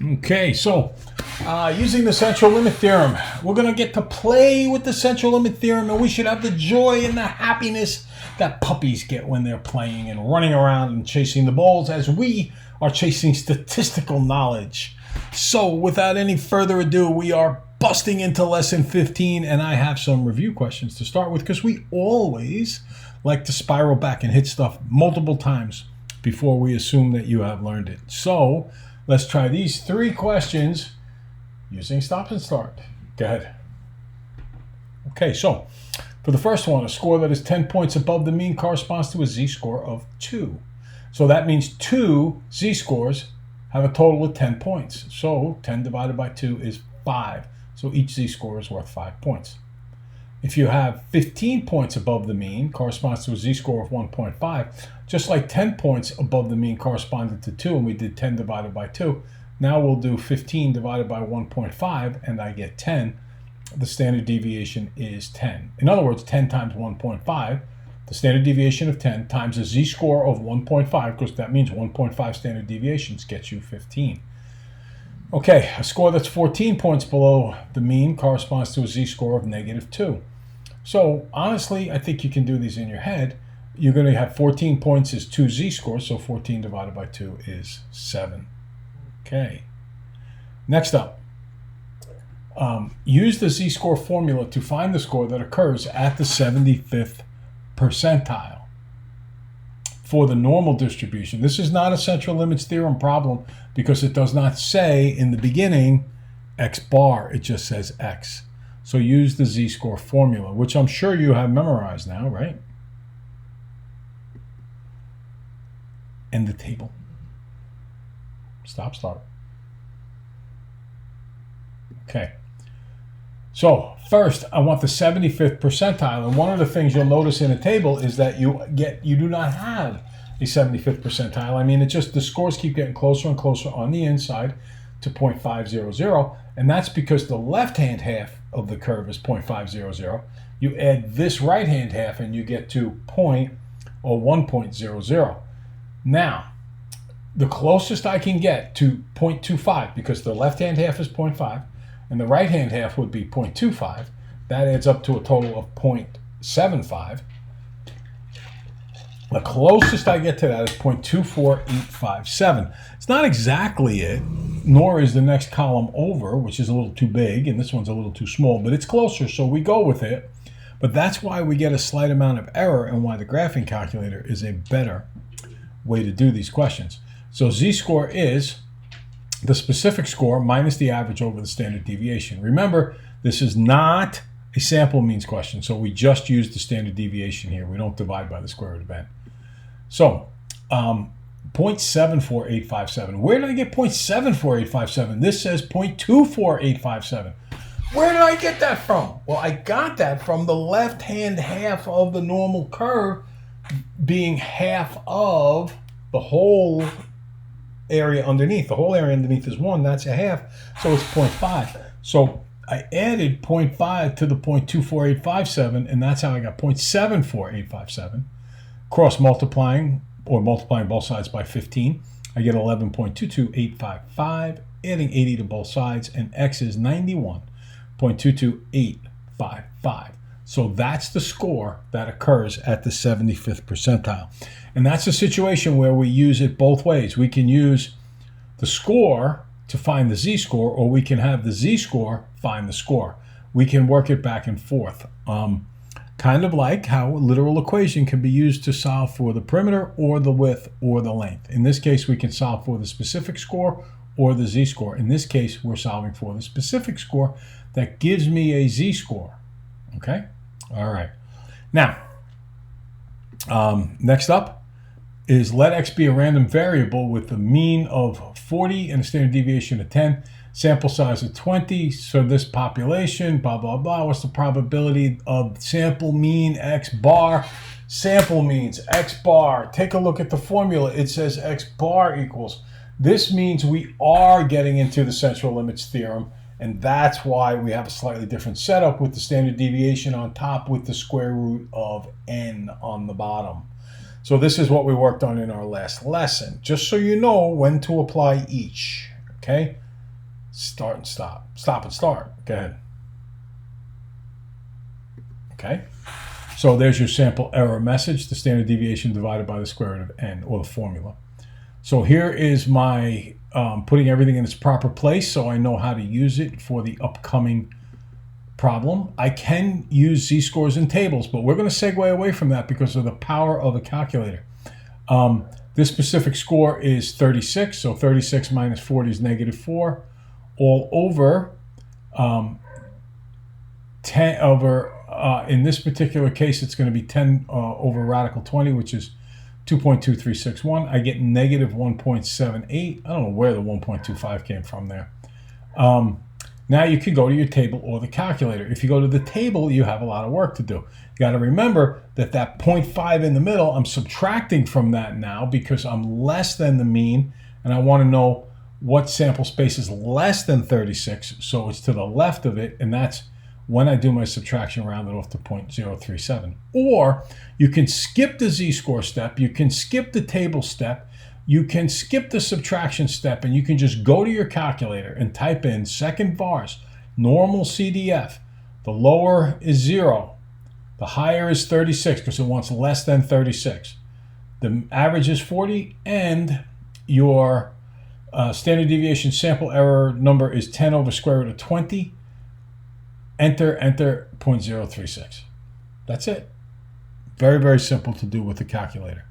Okay, so using the central limit theorem, we're going to get to play with the central limit theorem, and we should have the joy and the happiness that puppies get when they're playing and running around and chasing the balls as we are chasing statistical knowledge. So without any further ado, we are busting into lesson 15, and I have some review questions to start with because we always like to spiral back and hit stuff multiple times before we assume that you have learned it. So let's try these 3 questions using stop and start. Go ahead. Okay, so for the first one, a score that is 10 points above the mean corresponds to a z-score of 2. So that means 2 z-scores have a total of 10 points. So 10 divided by 2 is 5. So each z-score is worth 5 points. If you have 15 points above the mean, corresponds to a z-score of 1.5. Just like 10 points above the mean corresponded to 2, and we did 10 divided by 2. Now we'll do 15 divided by 1.5, and I get 10. The standard deviation is 10. In other words, 10 times 1.5, the standard deviation of 10 times a z-score of 1.5, because that means 1.5 standard deviations gets you 15. Okay, a score that's 14 points below the mean corresponds to a z-score of -2. So honestly, I think you can do these in your head. You're going to have 14 points is 2 z-scores, so 14 divided by 2 is 7. Okay. Next up, use the z-score formula to find the score that occurs at the 75th percentile for the normal distribution. This is not a central limits theorem problem because it does not say in the beginning x bar, it just says x. So use the z-score formula, which I'm sure you have memorized now, right? End the table. Stop, start. Okay. So first, I want the 75th percentile, and one of the things you'll notice in a table is that you do not have a 75th percentile. I mean, it's just the scores keep getting closer and closer on the inside to 0.500, and that's because the left-hand half of the curve is 0.500. You add this right-hand half, and you get to 1.00. Now, the closest I can get to 0.25, because the left-hand half is 0.5, and the right-hand half would be 0.25. That adds up to a total of 0.75. The closest I get to that is 0.24857. It's not exactly it, nor is the next column over, which is a little too big, and this one's a little too small, but it's closer, so we go with it. But that's why we get a slight amount of error and why the graphing calculator is a better way to do these questions. So z-score is the specific score minus the average over the standard deviation. Remember, this is not a sample means question, so we just use the standard deviation here. We don't divide by the square root of n. So 0.74857. Where did I get 0.74857? This says 0.24857. Where did I get that from? Well, I got that from the left-hand half of the normal curve being half of the whole area underneath. The whole area underneath is 1. That's a half, so it's 0.5. So I added 0.5 to the 0.24857, and that's how I got 0.74857. Cross multiplying, or multiplying both sides by 15, I get 11.22855. Adding 80 to both sides, and x is 91.22855. So that's the score that occurs at the 75th percentile. And that's a situation where we use it both ways. We can use the score to find the z-score, or we can have the z-score find the score. We can work it back and forth. Kind of like how a literal equation can be used to solve for the perimeter or the width or the length. In this case, we can solve for the specific score or the z-score. In this case, we're solving for the specific score that gives me a z-score. Okay? All right. Now, next up is let x be a random variable with a mean of 40 and a standard deviation of 10, sample size of 20. So this population, blah, blah, blah. What's the probability of sample mean x bar? Sample means x bar. Take a look at the formula. It says x bar equals. This means we are getting into the central limits theorem, and that's why we have a slightly different setup with the standard deviation on top with the square root of n on the bottom. So this is what we worked on in our last lesson, just so you know when to apply each, okay? start and stop, stop and start. Go ahead. Okay. So there's your sample error message, the standard deviation divided by the square root of n, or the formula. So here is my putting everything in its proper place so I know how to use it for the upcoming problem. I can use z-scores in tables, but we're going to segue away from that because of the power of a calculator. This specific score is 36, so 36 minus 40 is -4, all over 10 over, in this particular case, it's going to be 10 over radical 20, which is 2.2361. I get -1.78. I don't know where the 1.25 came from there. Now you can go to your table or the calculator. If you go to the table, you have a lot of work to do. You got to remember that 0.5 in the middle, I'm subtracting from that now because I'm less than the mean, and I want to know what sample space is less than 36, so it's to the left of it, and that's when I do my subtraction, round it off to 0.037. Or you can skip the z-score step, you can skip the table step, you can skip the subtraction step, and you can just go to your calculator and type in second vars, normal CDF. The lower is 0. The higher is 36 because it wants less than 36. The average is 40, and your standard deviation sample error number is 10 over square root of 20. Enter 0.036. That's it. Very, very simple to do with the calculator.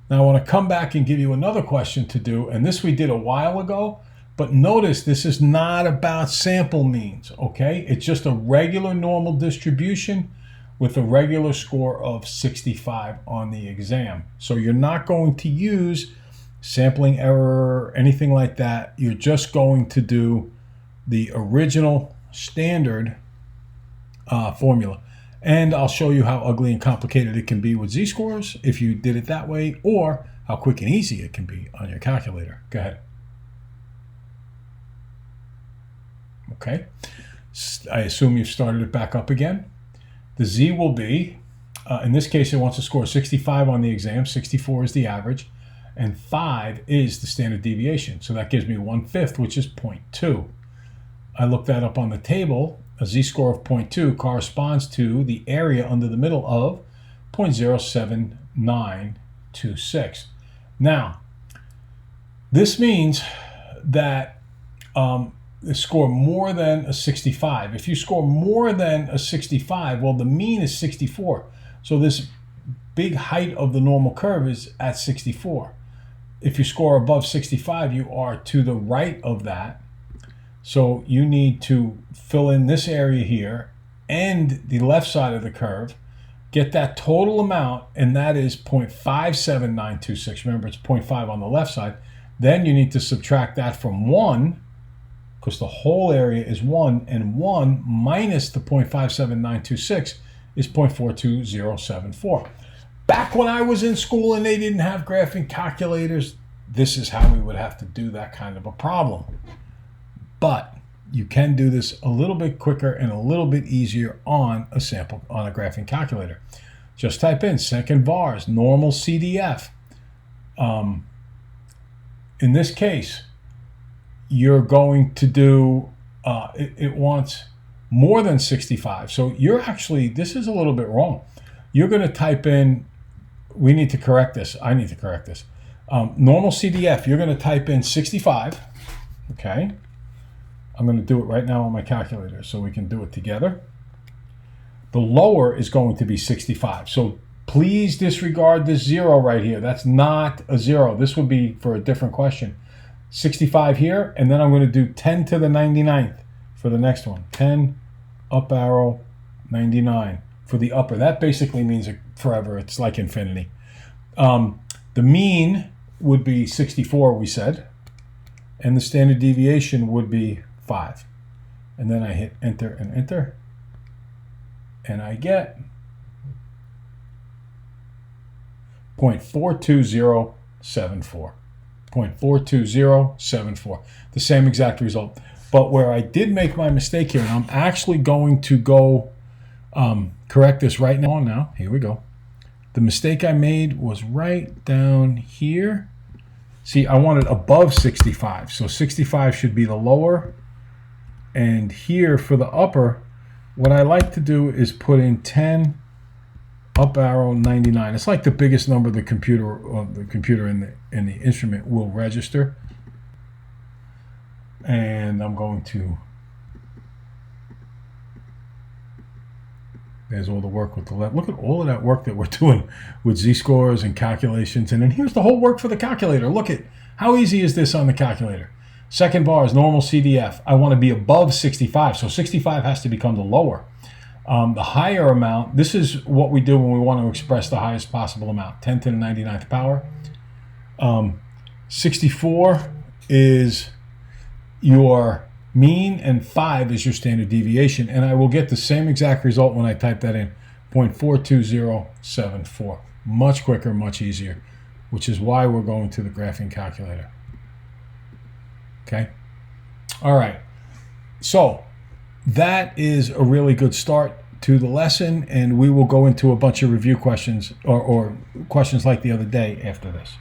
Now I want to come back and give you another question to do, and this we did a while ago, but notice this is not about sample means, okay? It's just a regular normal distribution with a regular score of 65 on the exam. So you're not going to use sampling error or anything like that. You're just going to do the original standard formula. And I'll show you how ugly and complicated it can be with z-scores if you did it that way, or how quick and easy it can be on your calculator. Go ahead. Okay. I assume you've started it back up again. The z will be, in this case, it wants to score 65 on the exam. 64 is the average, and 5 is the standard deviation. So that gives me 1/5, which is 0.2. I looked that up on the table. A z-score of 0.2 corresponds to the area under the middle of 0.07926. Now, this means that score more than a 65. If you score more than a 65, well, the mean is 64. So this big height of the normal curve is at 64. If you score above 65, you are to the right of that. So you need to fill in this area here and the left side of the curve, get that total amount, and that is 0.57926. Remember, it's 0.5 on the left side. Then you need to subtract that from 1, because the whole area is 1, and 1 minus the 0.57926 is 0.42074. Back when I was in school and they didn't have graphing calculators, this is how we would have to do that kind of a problem. But you can do this a little bit quicker and a little bit easier on a sample, on a graphing calculator. Just type in second vars, normal CDF. In this case, you're going to do, it wants more than 65. So you're actually, this is a little bit wrong. You're going to type in, we need to correct this. I need to correct this. Normal CDF, you're going to type in 65, okay? I'm going to do it right now on my calculator so we can do it together. The lower is going to be 65. So please disregard this 0 right here. That's not a 0. This would be for a different question. 65 here, and then I'm going to do 10 to the 99th for the next one. 10, up arrow, 99 for the upper. That basically means forever. It's like infinity. The mean would be 64, we said, and the standard deviation would be 5. And then I hit enter and enter, and I get 0.42074. 0.42074. The same exact result. But where I did make my mistake here, and I'm actually going to go correct this right now. Here we go. The mistake I made was right down here. See, I want it above 65. So 65 should be the lower. And here for the upper, what I like to do is put in 10, up arrow 99. It's like the biggest number the computer in the instrument will register. And I'm going to, there's all the work with the left. Look at all of that work that we're doing with z-scores and calculations. And then here's the whole work for the calculator. Look at how easy is this on the calculator. Second bar is normal CDF. I want to be above 65. So 65 has to become the lower. The higher amount, this is what we do when we want to express the highest possible amount, 10 to the 99th power. 64 is your mean, and 5 is your standard deviation. And I will get the same exact result when I type that in, 0.42074. Much quicker, much easier, which is why we're going to the graphing calculator. Okay? All right. So that is a really good start to the lesson, and we will go into a bunch of review questions or questions like the other day after this.